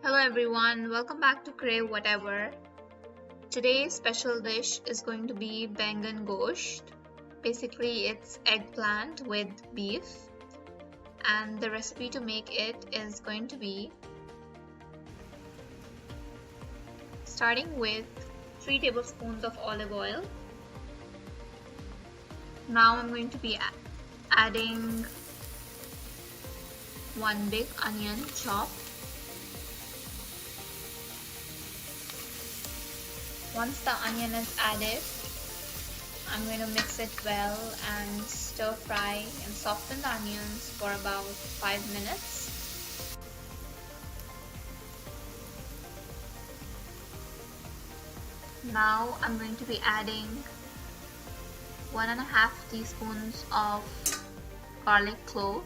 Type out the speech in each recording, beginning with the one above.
Hello everyone, welcome back to Crave, Whateva. Today's special dish is going to be Baingan Ghosht. Basically, it's eggplant with beef, and the recipe to make it is going to be starting with 3 tablespoons of olive oil. Now I'm going to be adding 1 big onion chopped. Once the onion is added, I'm going to mix it well and stir fry and soften the onions for about 5 minutes. Now I'm going to be adding 1.5 teaspoons of garlic clove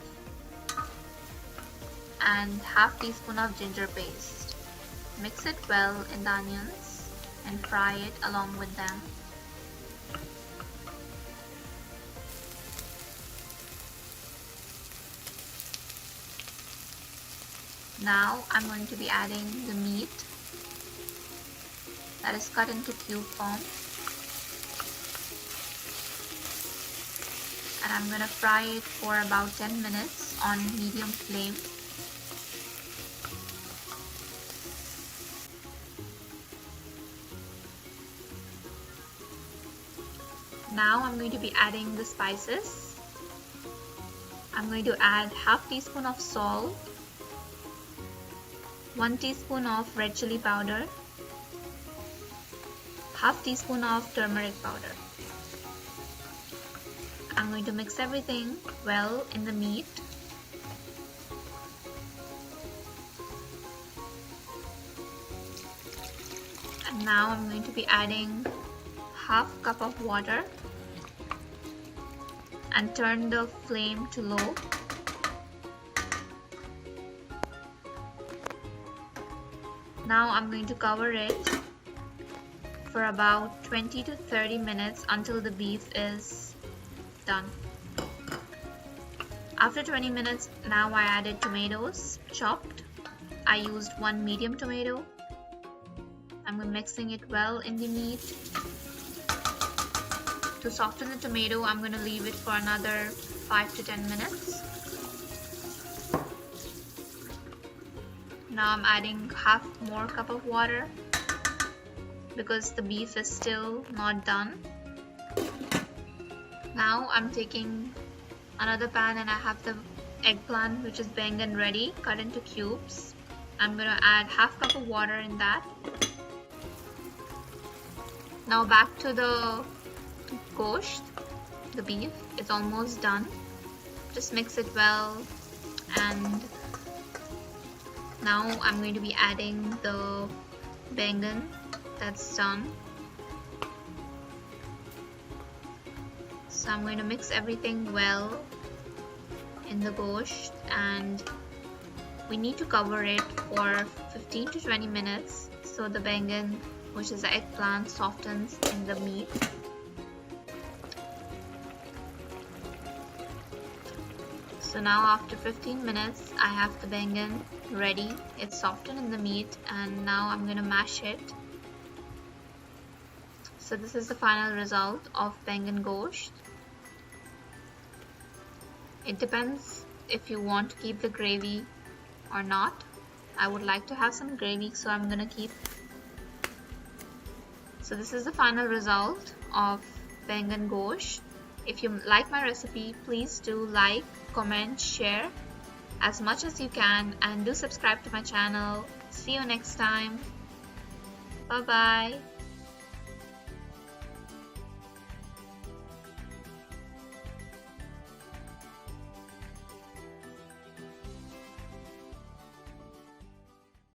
and half teaspoon of ginger paste. Mix it well in the onions and fry it along with them. Now I'm going to be adding the meat that is cut into cube form, and I'm going to fry it for about 10 minutes on medium flame. Now I'm going to be adding the spices. I'm going to add half teaspoon of salt, 1 teaspoon of red chili powder, half teaspoon of turmeric powder. I'm going to mix everything well in the meat. And now I'm going to be adding half cup of water and turn the flame to low. Now I'm going to cover it for about 20 to 30 minutes until the beef is done. After 20 minutes, now I added tomatoes chopped. I used 1 medium tomato. I'm mixing it well in the meat. To soften the tomato, I'm going to leave it for another 5 to 10 minutes. Now I'm adding half more cup of water because the beef is still not done. Now I'm taking another pan and I have the eggplant, which is baingan ready, cut into cubes. I'm going to add half cup of water in that. Now back to the ghosht, the beef is almost done. Just mix it well, and now I'm going to be adding the baingan that's done. So I'm going to mix everything well in the ghosht, and we need to cover it for 15 to 20 minutes so the baingan, which is the eggplant, softens in the meat. So now after 15 minutes, I have the baingan ready. It's softened in the meat, and now I'm going to mash it. So this is the final result of Baingan Ghosht. It depends if you want to keep the gravy or not. I would like to have some gravy, so I'm going to keep. So this is the final result of Baingan Ghosht. If you like my recipe, please do like, comment, share as much as you can, and do subscribe to my channel. See you next time. Bye bye.